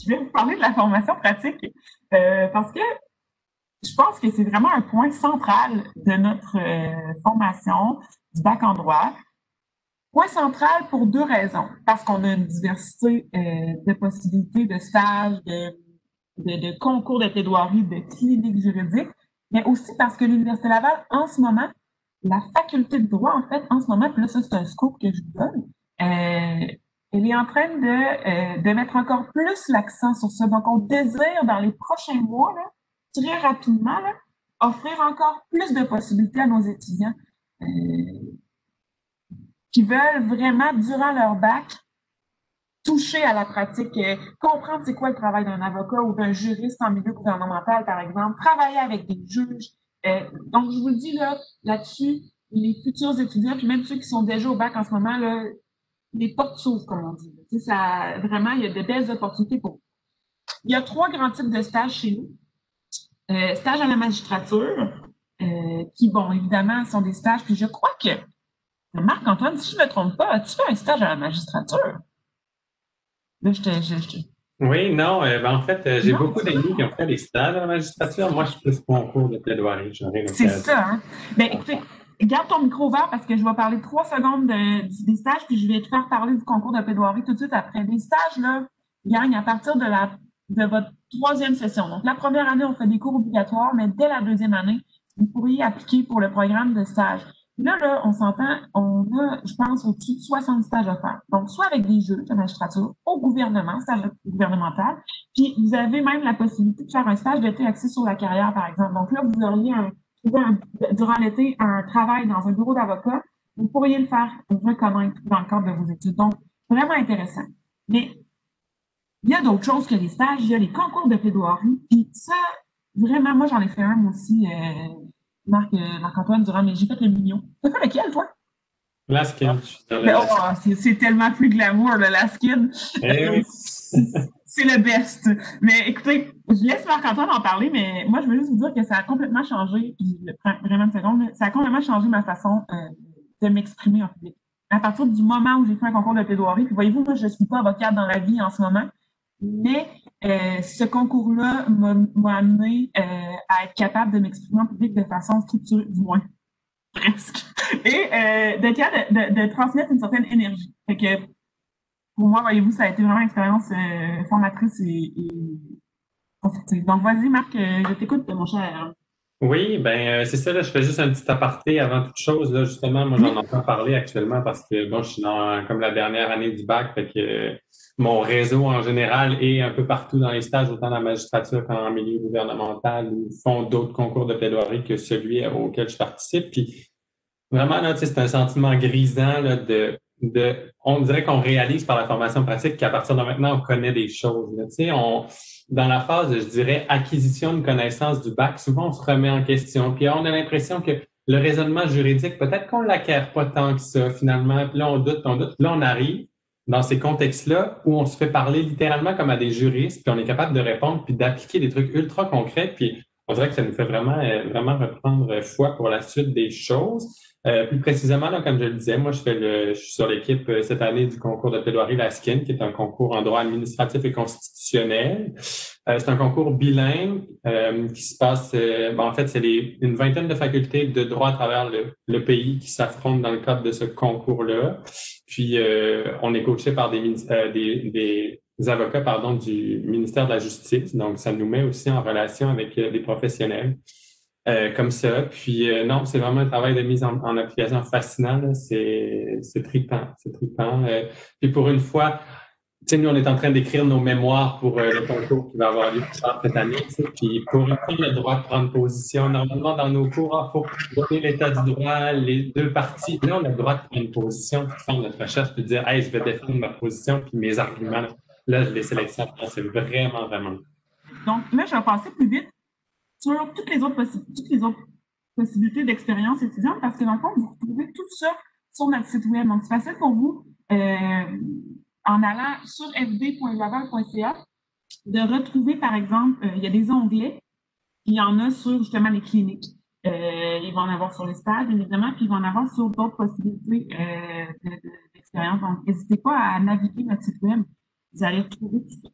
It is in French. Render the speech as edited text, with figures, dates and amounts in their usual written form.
Je vais vous parler de la formation pratique parce que je pense que c'est vraiment un point central de notre formation du bac en droit. Point central pour deux raisons. Parce qu'on a une diversité de possibilités de stages, de concours de plaidoirie, de cliniques juridiques, mais aussi parce que l'Université Laval, en ce moment, la faculté de droit, en fait, en ce moment, puis là, ça, c'est un scoop que je vous donne, elle est en train de mettre encore plus l'accent sur ça. Donc, on désire, dans les prochains mois, là, très rapidement, là, offrir encore plus de possibilités à nos étudiants qui veulent vraiment, durant leur bac, toucher à la pratique, comprendre c'est quoi le travail d'un avocat ou d'un juriste en milieu gouvernemental, par exemple, travailler avec des juges. Donc, je vous le dis là, là-dessus, les futurs étudiants, puis même ceux qui sont déjà au bac en ce moment, là, les portes s'ouvrent, comme on dit. Tu sais, ça, vraiment, il y a de belles opportunités pour vous. Il y a trois grands types de stages chez nous. Stages à la magistrature, qui, bon, évidemment, sont des stages, puis je crois que, Marc-Antoine, si je ne me trompe pas, as-tu fait un stage à la magistrature? Là, Oui, non, ben, en fait, j'ai Non, beaucoup d'amis qui ont fait des stages à la magistrature. Moi, je suis plus concours de plaidoirie. J'aurais c'est l'occasion. ça, hein? Ben, écoutez, garde ton micro ouvert parce que je vais parler 3 secondes des stages, puis je vais te faire parler du concours de plaidoirie tout de suite après. Les stages, là, gagnent à partir de votre troisième session. Donc, la première année, on fait des cours obligatoires, mais dès la deuxième année, vous pourriez appliquer pour le programme de stage. Là, on s'entend, on a, je pense, au-dessus de 60 stages à faire. Donc, soit avec des juges de magistrature, au gouvernement, stage gouvernemental, puis vous avez même la possibilité de faire un stage d'été axé sur la carrière, par exemple. Donc là, vous auriez durant l'été un travail dans un bureau d'avocat, vous pourriez le faire reconnaître dans le cadre de vos études. Donc, vraiment intéressant. Mais il y a d'autres choses que les stages, il y a les concours de plaidoirie, puis ça, vraiment, moi, j'en ai fait un, moi aussi, Marc-Antoine Durand, mais j'ai fait le mignon. T'as fait lequel, toi? Là, ce que je suis dans Mais, le... c'est tellement plus glamour, la skin. Eh oui. C'est le best. Mais écoutez, je laisse Marc-Antoine en parler, mais moi, je veux juste vous dire que ça a complètement changé, puis je prends vraiment une seconde, ça a complètement changé ma façon de m'exprimer en public. À partir du moment où j'ai fait un concours de plaidoirie, puis voyez-vous, moi, je ne suis pas avocate dans la vie en ce moment, mais ce concours-là m'a amené à être capable de m'exprimer en public de façon structurée, du moins, presque, et d'être capable de transmettre une certaine énergie. Fait que pour moi, voyez-vous, ça a été vraiment une expérience formatrice et constructive. Donc, vas-y, Marc, je t'écoute, mon cher. Oui, ben c'est ça, là, je fais juste un petit aparté avant toute chose. Là, justement, moi, j'en Oui, entends parler actuellement parce que bon, je suis dans comme la dernière année du bac, fait que mon réseau en général est un peu partout dans les stages, autant dans la magistrature qu'en milieu gouvernemental, ou font d'autres concours de plaidoirie que celui auquel je participe. Puis vraiment, là, tu sais, c'est un sentiment grisant là, on dirait qu'on réalise par la formation pratique qu'à partir de maintenant, on connaît des choses. Là. Tu sais, dans la phase, je dirais, acquisition de connaissances du bac, souvent on se remet en question. Puis on a l'impression que le raisonnement juridique, peut-être qu'on ne l'acquiert pas tant que ça finalement. Puis là, on doute, on doute. Puis là, on arrive dans ces contextes-là où on se fait parler littéralement comme à des juristes, puis on est capable de répondre, puis d'appliquer des trucs ultra concrets. Puis on dirait que ça nous fait vraiment, vraiment reprendre foi pour la suite des choses. Plus précisément, là, comme je le disais, moi, je suis sur l'équipe cette année du concours de plaidoirie LASKIN, qui est un concours en droit administratif et constitutionnel. C'est un concours bilingue qui se passe, en fait, c'est une vingtaine de facultés de droit à travers le pays qui s'affrontent dans le cadre de ce concours-là. Puis, on est coaché par des avocats, pardon, du ministère de la Justice. Donc, ça nous met aussi en relation avec des professionnels. Comme ça. Puis non, c'est vraiment un travail de mise en application fascinant. Là. C'est trippant, c'est trippant. Puis pour une fois, tu sais, nous, on est en train d'écrire nos mémoires pour le concours qui va avoir lieu plus tard cette année. Tu sais. Puis pour une fois, on a le droit de prendre position. Normalement, dans nos cours, il faut donner l'état du droit, les deux parties. Là, on a le droit de prendre une position, de faire notre recherche, puis de dire, hey, je vais défendre ma position, puis mes arguments. Là, je les sélectionne. C'est vraiment, vraiment. donc là, je vais passer plus vite sur toutes les autres possibilités d'expérience étudiante parce que dans le fond, vous retrouvez tout ça sur notre site web. Donc, c'est facile pour vous, en allant sur fd.laval.ca, de retrouver, par exemple, il y a des onglets, il y en a sur justement les cliniques. Il va en avoir sur les stages, bien évidemment, puis il va en avoir sur d'autres possibilités d'expérience. Donc, n'hésitez pas à naviguer notre site web. Vous allez retrouver tout ça.